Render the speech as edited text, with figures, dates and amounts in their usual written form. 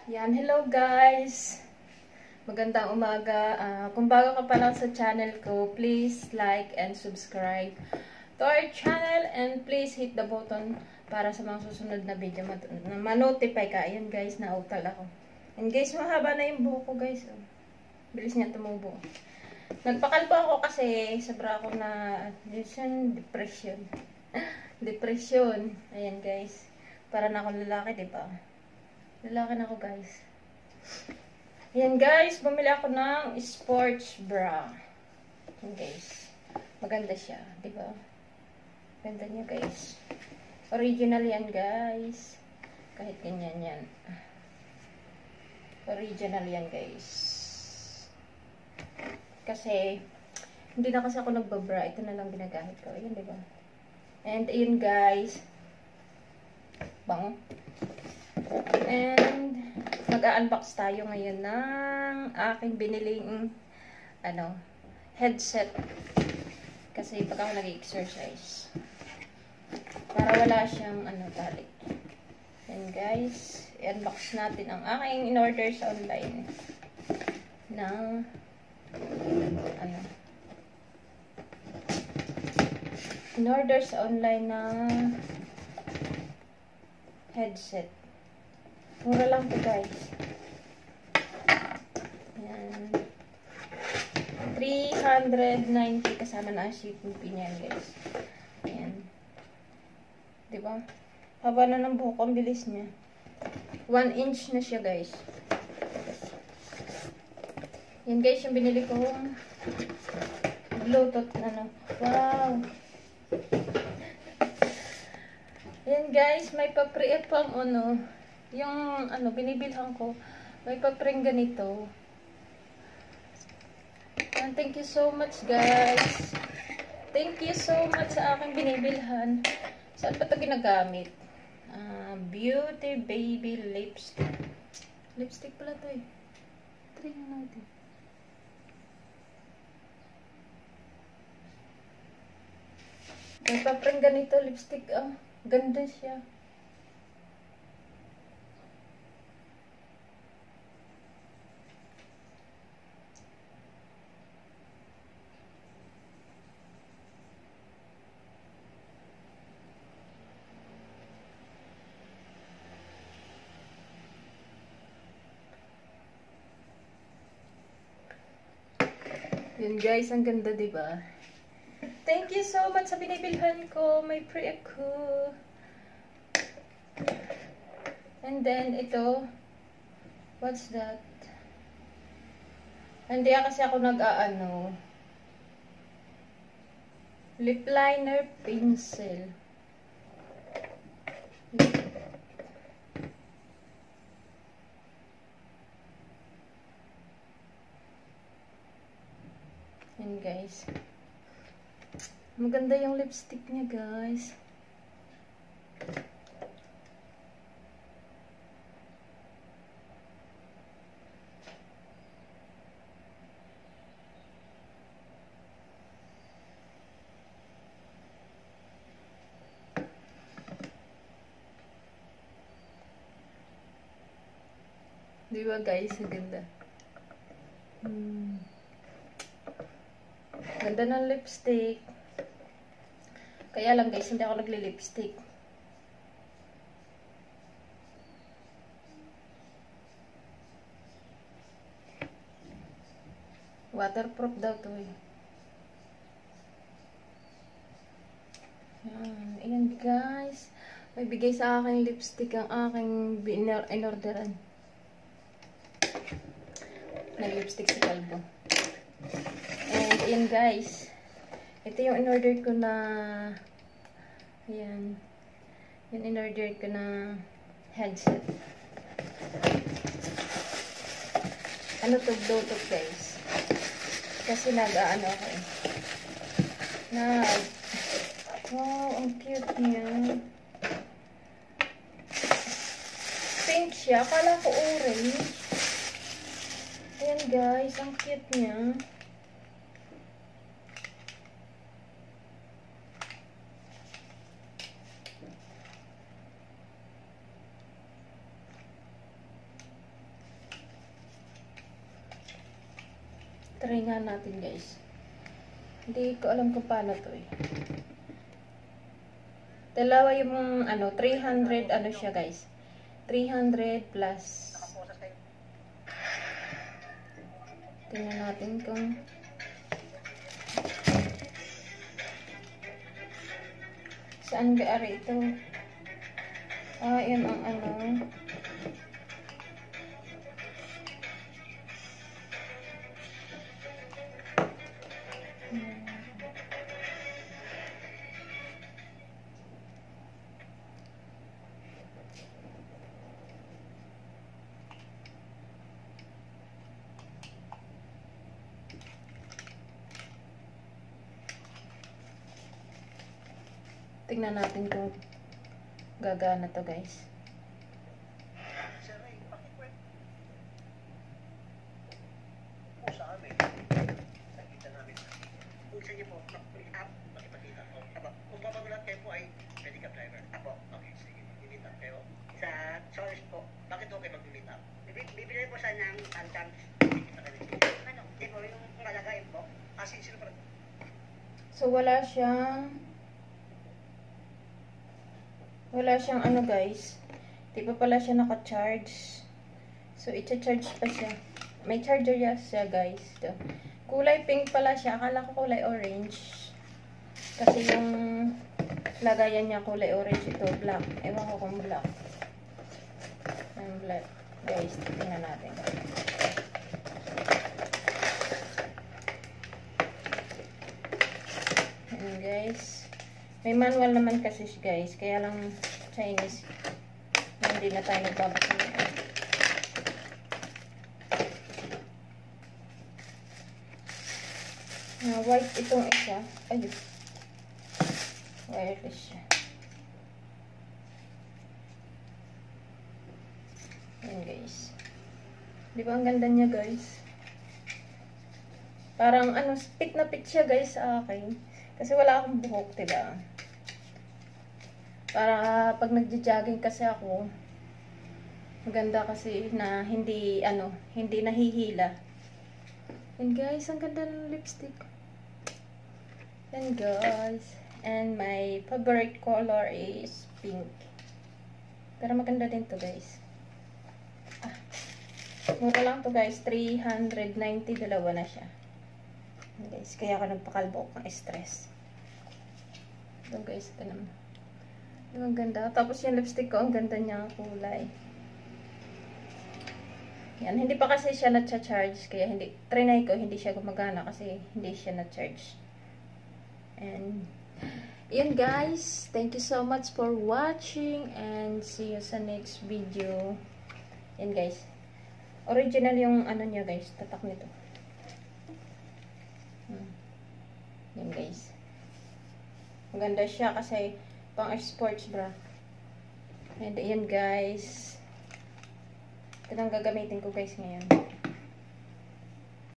Yan, hello guys! Magandang umaga. Kung bago ka pa lang sa channel ko, please like and subscribe to our channel and please hit the button para sa mga susunod na video na ma-notify ka. Ayan guys, nautal ako. And guys, mahaba na yung buhok ko guys. Bilis niya tumubo. Nagpakalbo ako kasi sobra ako na depression. Depression. Ayan guys. Para na akong lalaki, diba? Lalaki na ako guys. Yan guys, bumili ako ng sports bra. Yan guys. Maganda siya, di ba? Ganda niya guys. Original yan guys. Kahit ganyan yan. Original yan guys. Kasi, hindi na kasi ako nagbabra. Ito na lang ginagamit ko. Ayan, di ba? And, ayun guys. Bango. And, mag-unbox tayo ngayon ng aking biniling headset. Kasi pag ako nag-exercise. Para wala siyang tali. And guys, i-unbox natin ang aking in-order sa online. Ng, in-order sa online ng headset. Mura lang po guys. Ayan. 390 kasama na ang shipping fee niyan guys. Ayan. Diba? Haba na ng buhok. Ang bilis niya. 1 inch na siya guys. Yan guys yung binili kong Bluetooth Wow! Yan guys, may pa-pre pang yung binibilhan ko, may pa-preng ganito. And thank you so much guys. Thank you so much sa aking binibilhan. Saan pa ito ginagamit? Beauty Baby Lipstick. Lipstick pala ito eh. Try na natin. May pa-preng ganito, lipstick. Ganda siya. Yun guys, ang ganda diba? Thank you so much sa binibilhan ko. May pre ako. And then, ito. What's that? Hindi kasi ako lip liner pencil. Yan guys. Maganda yung lipstick niya guys. Diba guys, ang ganda. Ganda ng lipstick. Kaya lang guys, hindi ako nagli-lipstick. Waterproof daw to eh. Ayan guys. May bigay sa akin lipstick ang aking in-orderan. Nag-lipstick si Kalbo. And ayan guys. Ito yung in-order ko na ayan. Yung in-order ko na headset. Ano to, Bluetooth guys. Kasi ako eh. Wow, ang cute niya. Pink siya. Akala ko orange. Ayan guys, ang cute niya. Try nga natin guys. Hindi ko alam kung paano to eh. Dalawa yung ano, 300 ano siya guys. 300 plus. Tingnan natin kung saan gaari ito. Ah, yan ang ano. Tingnan natin kung gagana to guys. Bibili po siya ng altan. Ano? Di po, yung malagayin po. Kasi sila pa. So, wala siyang ano guys. Di pa pala siya naka-charge. So, i-charge pa siya. May charger siya guys. Ito. Kulay pink pala siya. Akala ko kulay orange. Kasi yung lagayan niya kulay orange. Ito, black. Ewan ko kung black. Ang black. Guys, tingnan natin. Ayan guys. May manual naman kasi guys. Kaya lang Chinese. Hindi na tayo nagbabasa niya. White itong isa. Ayun. Wireless siya. Ayan guys. Di ba ang ganda niya guys? Parang ano, fit na fit siya guys sa akin. Kasi wala akong buhok, diba? Para pag nagja-jogging kasi ako, maganda kasi na hindi nahihila. And guys, ang ganda ng lipstick. And guys, and my favorite color is pink. Pero maganda din to guys. Mura lang to guys, 390, dalawa na siya. Guys, kaya ako nagpakalbo ng stress. Ito guys, ito naman. Ang ganda. Tapos yung lipstick ko, ang ganda niya kulay. Yan, hindi pa kasi siya na-charge, kaya trinay ko, hindi siya gumagana kasi hindi siya na-charge. And, yun guys, thank you so much for watching and see you sa next video. Yan guys. Original yung ano niya guys, tatak nito. Yan guys. Maganda siya kasi pang sports bra. And yan guys. Ito lang gagamitin ko guys ngayon.